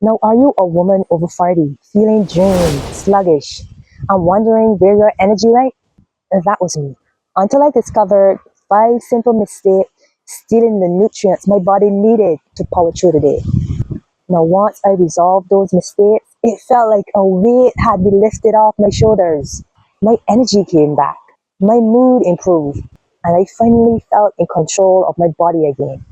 Now, are you a woman over 40, feeling drained, sluggish, and wondering where your energy went? That was me. Until I discovered 5 simple mistakes stealing the nutrients my body needed to power through the day. Now, once I resolved those mistakes, it felt like a weight had been lifted off my shoulders. My energy came back, my mood improved, and I finally felt in control of my body again.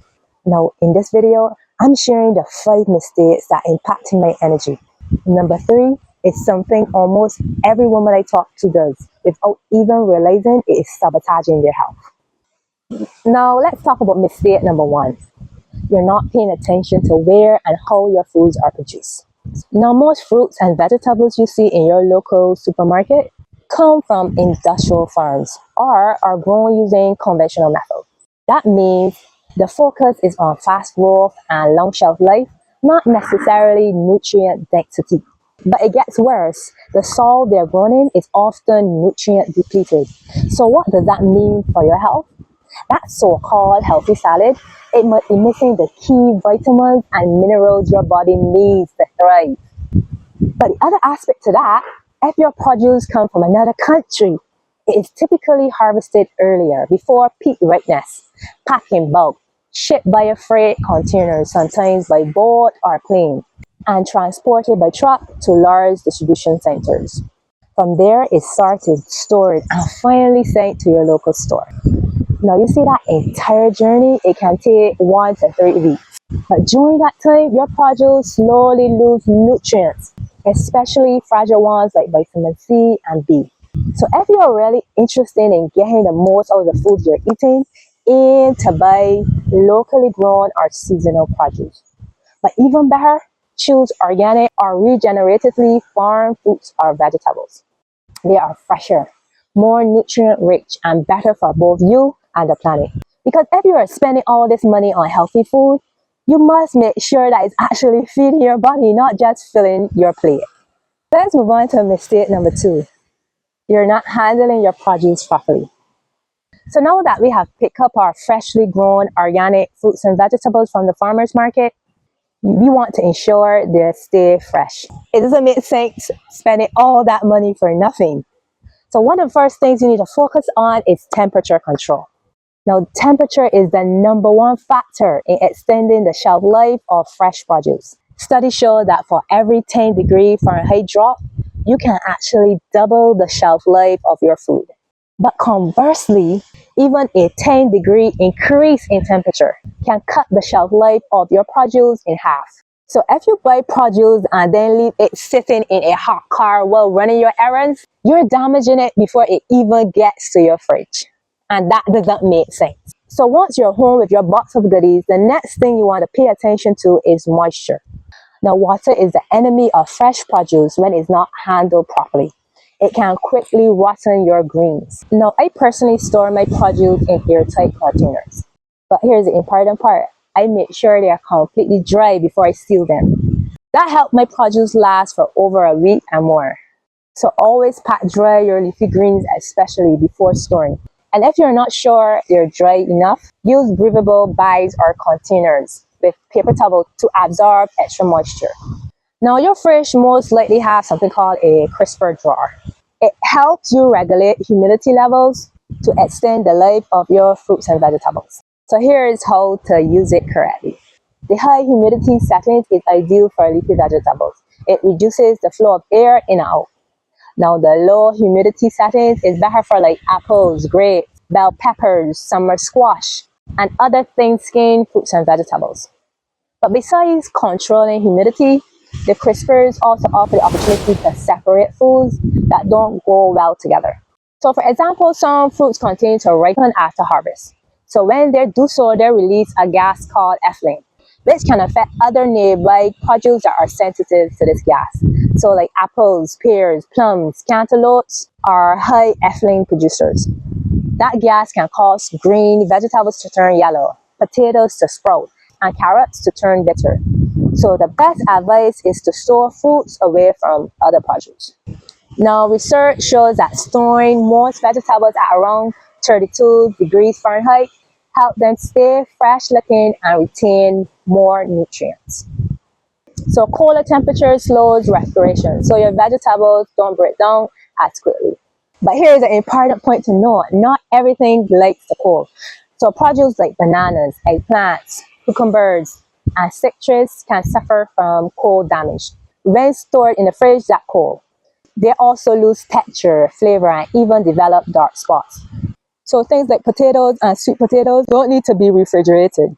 Now, in this video, I'm sharing the 5 mistakes that impacted my energy. Number 3 is something almost every woman I talk to does without even realizing it is sabotaging their health. Now, let's talk about mistake number 1. You're not paying attention to where and how your foods are produced. Now, most fruits and vegetables you see in your local supermarket come from industrial farms or are grown using conventional methods. That means the focus is on fast growth and long shelf life, not necessarily nutrient density. But it gets worse. The soil they're grown in is often nutrient depleted. So what does that mean for your health? That so-called healthy salad, it might be missing the key vitamins and minerals your body needs to thrive. But the other aspect to that, if your produce comes from another country, it is typically harvested earlier, before peak ripeness, packed in bulk, shipped by a freight container, sometimes by boat or plane, and transported by truck to large distribution centers. From there, it's sorted, stored, and finally sent to your local store. Now, you see that entire journey, it can take 1 to 3 weeks. But during that time, your produce slowly lose nutrients, especially fragile ones like vitamin C and B. So if you're really interested in getting the most out of the food you're eating, aim to buy locally grown or seasonal produce. But even better, choose organic or regeneratively farmed fruits or vegetables. They are fresher, more nutrient rich, and better for both you and the planet. Because if you are spending all this money on healthy food, you must make sure that it's actually feeding your body, not just filling your plate. Let's move on to mistake number 2. You're not handling your produce properly. So now that we have picked up our freshly grown organic fruits and vegetables from the farmer's market, we want to ensure they stay fresh. It doesn't make sense spending all that money for nothing. So one of the first things you need to focus on is temperature control. Now, temperature is the number 1 factor in extending the shelf life of fresh produce. Studies show that for every 10-degree Fahrenheit drop, you can actually double the shelf life of your food. But conversely, even a 10-degree increase in temperature can cut the shelf life of your produce in half. So if you buy produce and then leave it sitting in a hot car while running your errands, you're damaging it before it even gets to your fridge. And that doesn't make sense. So once you're home with your box of goodies, the next thing you want to pay attention to is moisture. Now, water is the enemy of fresh produce when it's not handled properly. It can quickly rotten your greens. Now, I personally store my produce in airtight containers. But here's the important part. I make sure they are completely dry before I seal them. That helps my produce last for over a week and more. So always pack dry your leafy greens, especially before storing. And if you're not sure they're dry enough, use breathable bags or containers with paper towel to absorb extra moisture. Now, your fridge most likely has something called a crisper drawer. It helps you regulate humidity levels to extend the life of your fruits and vegetables. So here is how to use it correctly. The high humidity setting is ideal for leafy vegetables. It reduces the flow of air in and out. Now, the low humidity settings is better for like apples, grapes, bell peppers, summer squash, and other thin-skinned fruits and vegetables. But besides controlling humidity, the crispers also offer the opportunity to separate foods that don't go well together. So for example, some fruits continue to ripen after harvest. So when they do so, they release a gas called ethylene, which can affect other nearby produce that are sensitive to this gas. So like apples, pears, plums, cantaloupes are high ethylene producers. That gas can cause green vegetables to turn yellow, potatoes to sprout, and carrots to turn bitter. So the best advice is to store fruits away from other produce. Now, research shows that storing most vegetables at around 32 degrees Fahrenheit help them stay fresh looking and retain more nutrients. So colder temperature slows respiration, so your vegetables don't break down as quickly. But here's an important point to note: not everything likes the cold. So produce like bananas, eggplants, cucumbers, and citrus can suffer from cold damage. When stored in the fridge that cold, they also lose texture, flavor, and even develop dark spots. So things like potatoes and sweet potatoes don't need to be refrigerated.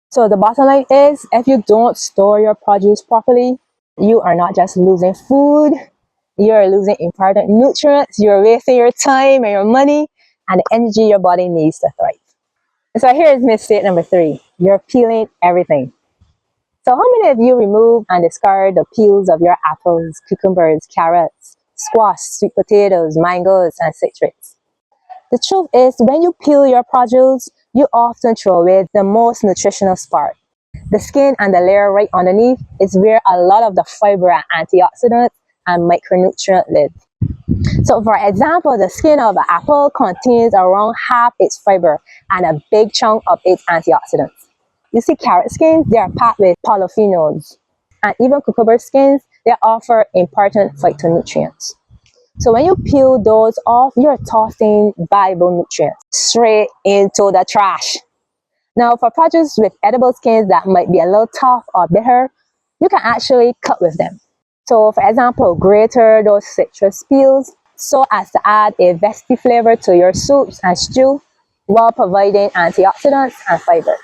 So the bottom line is, if you don't store your produce properly, you are not just losing food, you're losing important nutrients, you're wasting your time and your money and the energy your body needs to thrive. So here's mistake number 3. You're peeling everything. So how many of you remove and discard the peels of your apples, cucumbers, carrots, squash, sweet potatoes, mangoes, and citrus? The truth is, when you peel your produce, you often throw away the most nutritional part. The skin and the layer right underneath is where a lot of the fiber and antioxidants and micronutrient live. So for example, the skin of an apple contains around half its fiber and a big chunk of its antioxidants. You see carrot skins, they are packed with polyphenols. And even cucumber skins, they offer important phytonutrients. So when you peel those off, you're tossing valuable nutrients straight into the trash. Now for produce with edible skins that might be a little tough or bitter, you can actually cut with them. So for example, grate those citrus peels so as to add a zesty flavor to your soups and stew while providing antioxidants and fiber.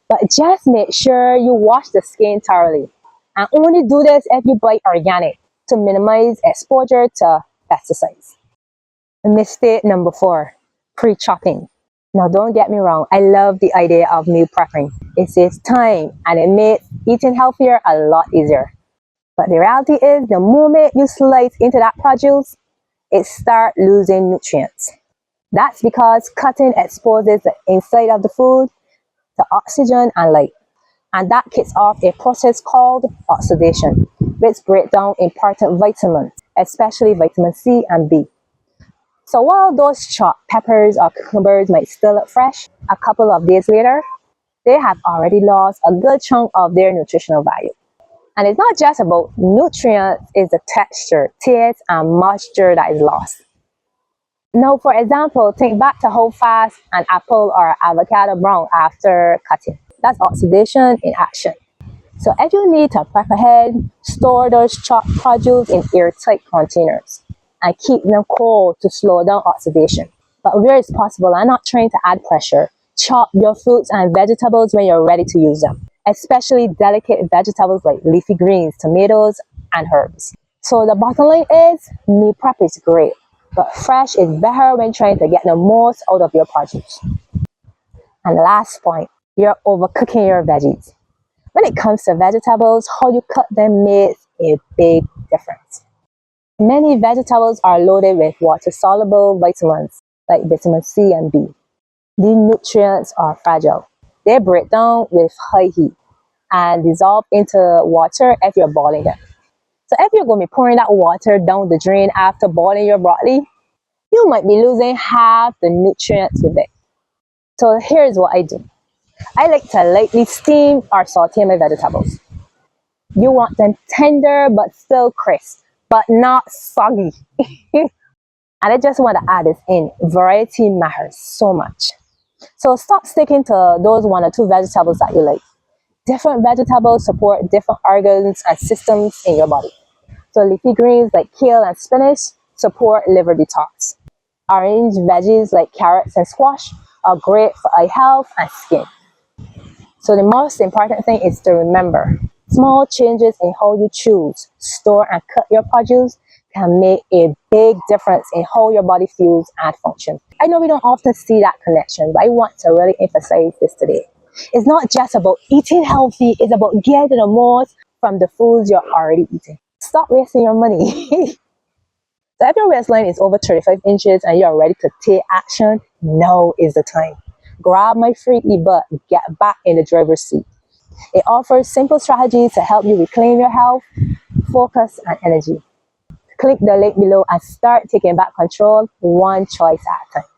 But just make sure you wash the skin thoroughly, and only do this if you buy organic to minimize exposure to pesticides. Mistake number 4, pre-chopping. Now don't get me wrong, I love the idea of meal prepping. It saves time and it makes eating healthier a lot easier. But the reality is, the moment you slice into that produce, it starts losing nutrients. That's because cutting exposes the inside of the food to oxygen and light. And that kicks off a process called oxidation, which breaks down important vitamins, especially vitamin C and B. So while those chopped peppers or cucumbers might still look fresh, a couple of days later, they have already lost a good chunk of their nutritional value. And it's not just about nutrients, it's the texture, taste, and moisture that is lost. Now, for example, think back to how fast an apple or avocado brown after cutting. That's oxidation in action. So if you need to prep ahead, store those chopped produce in airtight containers and keep them cold to slow down oxidation. But where it's possible, I'm not trying to add pressure. Chop your fruits and vegetables when you're ready to use them, especially delicate vegetables like leafy greens, tomatoes, and herbs. So the bottom line is, meal prep is great, but fresh is better when trying to get the most out of your produce. And the last point, you're overcooking your veggies. When it comes to vegetables, how you cut them makes a big difference. Many vegetables are loaded with water-soluble vitamins like vitamin C and B. These nutrients are fragile. They break down with high heat and dissolve into water if you're boiling them. So if you're going to be pouring that water down the drain after boiling your broccoli, you might be losing half the nutrients with it. So here's what I do. I like to lightly steam or saute my vegetables. You want them tender but still crisp, but not soggy. And I just want to add this in. Variety matters so much. So stop sticking to those 1 or 2 vegetables that you like. Different vegetables support different organs and systems in your body. So leafy greens like kale and spinach support liver detox. Orange veggies like carrots and squash are great for eye health and skin. So the most important thing is to remember, small changes in how you choose, store, and cut your produce can make a big difference in how your body feels and functions. I know we don't often see that connection, but I want to really emphasize this today. It's not just about eating healthy, it's about getting the most from the foods you're already eating. Stop wasting your money. So if your waistline is over 35 inches and you're ready to take action, now is the time. Grab my free ebook, Get Back in the Driver's Seat. It offers simple strategies to help you reclaim your health, focus, and energy. Click the link below and start taking back control one choice at a time.